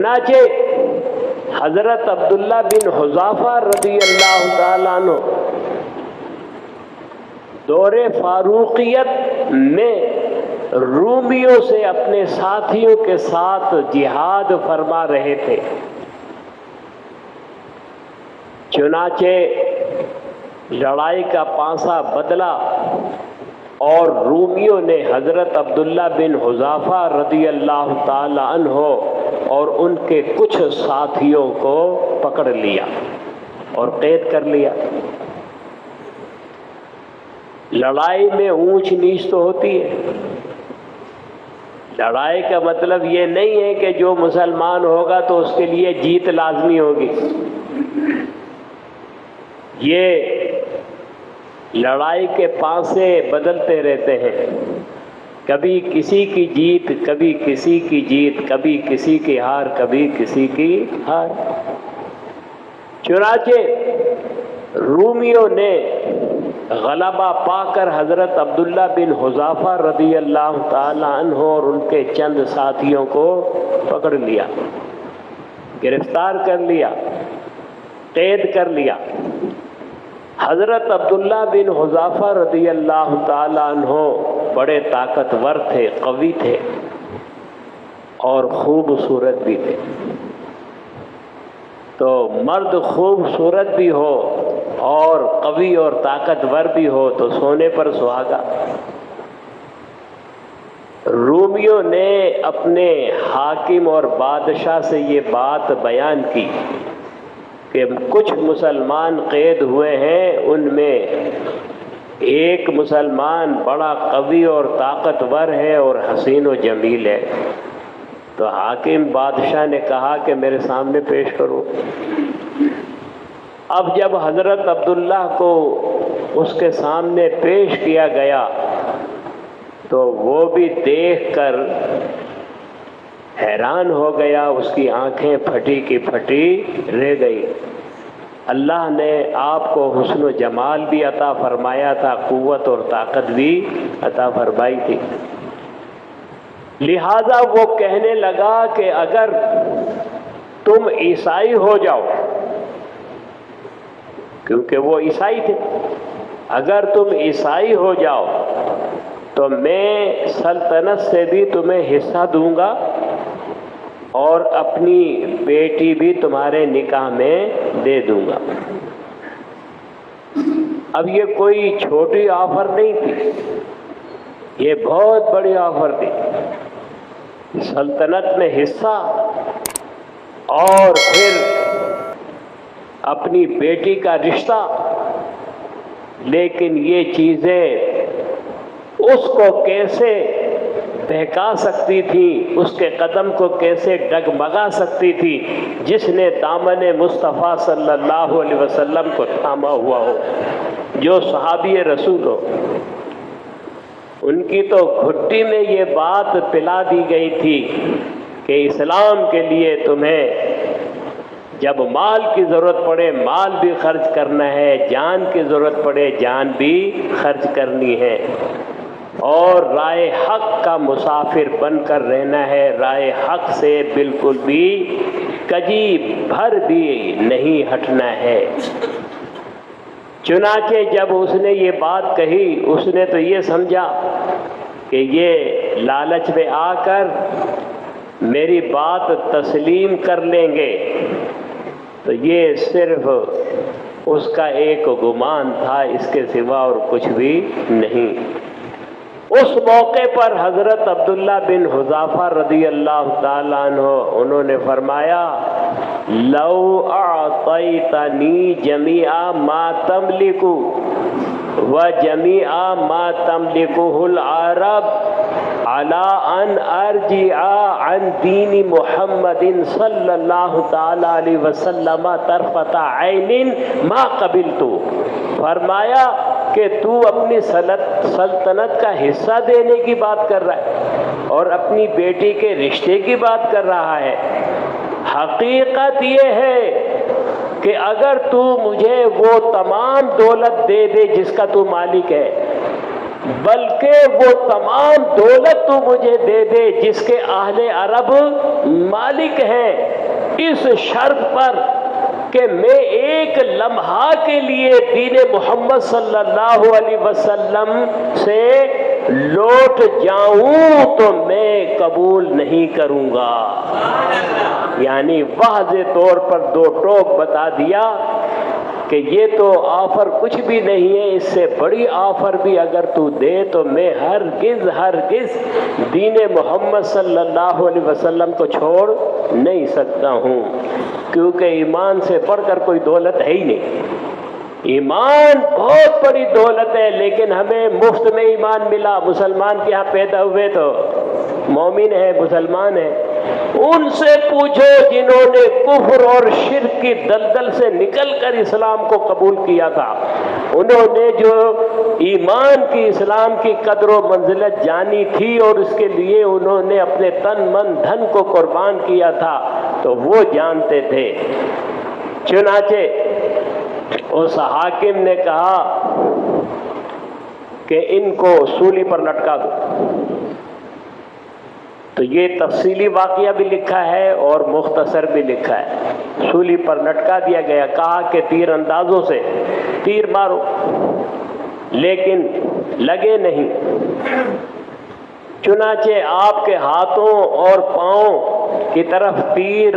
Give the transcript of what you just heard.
چنانچہ حضرت عبداللہ بن حذافہ رضی اللہ تعالیٰ عنہ دور فاروقیت میں رومیوں سے اپنے ساتھیوں کے ساتھ جہاد فرما رہے تھے۔ چنانچہ لڑائی کا پانسا بدلا اور رومیوں نے حضرت عبداللہ بن حذافہ رضی اللہ تعالی عنہ اور ان کے کچھ ساتھیوں کو پکڑ لیا اور قید کر لیا۔ لڑائی میں اونچ نیچ تو ہوتی ہے۔ لڑائی کا مطلب یہ نہیں ہے کہ جو مسلمان ہوگا تو اس کے لیے جیت لازمی ہوگی۔ یہ لڑائی کے پانسے بدلتے رہتے ہیں، کبھی کسی کی جیت، کبھی کسی کی جیت، کبھی کسی کی ہار، کبھی کسی کی ہار۔ چنانچہ رومیوں نے غلبہ پا کر حضرت عبداللہ بن حذافہ رضی اللہ تعالی عنہ اور ان کے چند ساتھیوں کو پکڑ لیا، گرفتار کر لیا، قید کر لیا۔ حضرت عبداللہ بن حذافہ رضی اللہ تعالی عنہ بڑے طاقتور تھے، قوی تھے اور خوبصورت بھی تھے۔ تو مرد خوبصورت بھی ہو اور قوی اور طاقتور بھی ہو تو سونے پر سہاگا۔ رومیوں نے اپنے حاکم اور بادشاہ سے یہ بات بیان کی کہ کچھ مسلمان قید ہوئے ہیں، ان میں ایک مسلمان بڑا قوی اور طاقتور ہے اور حسین و جمیل ہے۔ تو حاکم بادشاہ نے کہا کہ میرے سامنے پیش کرو۔ اب جب حضرت عبداللہ کو اس کے سامنے پیش کیا گیا تو وہ بھی دیکھ کر حیران ہو گیا، اس کی آنکھیں پھٹی کی پھٹی رہ گئی۔ اللہ نے آپ کو حسن و جمال بھی عطا فرمایا تھا، قوت اور طاقت بھی عطا فرمائی تھی۔ لہذا وہ کہنے لگا کہ اگر تم عیسائی ہو جاؤ، کیونکہ وہ عیسائی تھے، اگر تم عیسائی ہو جاؤ تو میں سلطنت سے بھی تمہیں حصہ دوں گا اور اپنی بیٹی بھی تمہارے نکاح میں دے دوں گا۔ اب یہ کوئی چھوٹی آفر نہیں تھی، یہ بہت بڑی آفر تھی۔ سلطنت میں حصہ اور پھر اپنی بیٹی کا رشتہ، لیکن یہ چیزیں اس کو کیسے بہکا سکتی تھی، اس کے قدم کو کیسے ڈگمگا سکتی تھی جس نے دامن مصطفیٰ صلی اللہ علیہ وسلم کو تھاما ہوا ہو، جو صحابی رسول ہو۔ ان کی تو گھٹی میں یہ بات پلا دی گئی تھی کہ اسلام کے لیے تمہیں جب مال کی ضرورت پڑے مال بھی خرچ کرنا ہے، جان کی ضرورت پڑے جان بھی خرچ کرنی ہے، اور رائے حق کا مسافر بن کر رہنا ہے، رائے حق سے بالکل بھی کجی بھر بھی نہیں ہٹنا ہے۔ چنانچہ جب اس نے یہ بات کہی، اس نے تو یہ سمجھا کہ یہ لالچ میں آ کر میری بات تسلیم کر لیں گے، تو یہ صرف اس کا ایک گمان تھا، اس کے سوا اور کچھ بھی نہیں۔ اس موقع پر حضرت عبداللہ بن حذافہ رضی اللہ تعالیٰ عنہ انہوں نے فرمایا، لو اعطیتنی جمیع ما تملک وجمیع ما تملکہ العرب علی ان ارجع عن دین محمد صلی اللہ تعالی علیہ وسلم طرفۃ عین ما قبلت۔ فرمایا کہ تو اپنی سلطنت کا حصہ دینے کی بات کر رہا ہے اور اپنی بیٹی کے رشتے کی بات کر رہا ہے۔ حقیقت یہ ہے کہ اگر تو مجھے وہ تمام دولت دے دے جس کا تو مالک ہے، بلکہ وہ تمام دولت تو مجھے دے دے جس کے اہل عرب مالک ہیں، اس شرط پر کہ میں ایک لمحہ کے لیے دین محمد صلی اللہ علیہ وسلم سے لوٹ جاؤں تو میں قبول نہیں کروں گا۔ یعنی واضح طور پر دو ٹوک بتا دیا کہ یہ تو آفر کچھ بھی نہیں ہے، اس سے بڑی آفر بھی اگر تو دے تو میں ہرگز دین محمد صلی اللہ علیہ وسلم کو چھوڑ نہیں سکتا ہوں، کیونکہ ایمان سے بڑھ کر کوئی دولت ہے ہی نہیں۔ ایمان بہت بڑی دولت ہے، لیکن ہمیں مفت میں ایمان ملا۔ مسلمان کے ہاں پیدا ہوئے تو مومن ہیں، مسلمان ہیں۔ ان سے پوچھو جنہوں نے کفر اور شرک کی دلدل سے نکل کر اسلام کو قبول کیا تھا، انہوں نے جو ایمان کی، اسلام کی قدر و منزلت جانی تھی اور اس کے لیے انہوں نے اپنے تن من دھن کو قربان کیا تھا، تو وہ جانتے تھے۔ چنانچہ اس حاکم نے کہا کہ ان کو سولی پر لٹکا دو۔ تو یہ تفصیلی واقعہ بھی لکھا ہے اور مختصر بھی لکھا ہے۔ سولی پر لٹکا دیا گیا، کہا کہ تیر اندازوں سے تیر مارو، لیکن لگے نہیں۔ چنانچہ آپ کے ہاتھوں اور پاؤں کی طرف تیر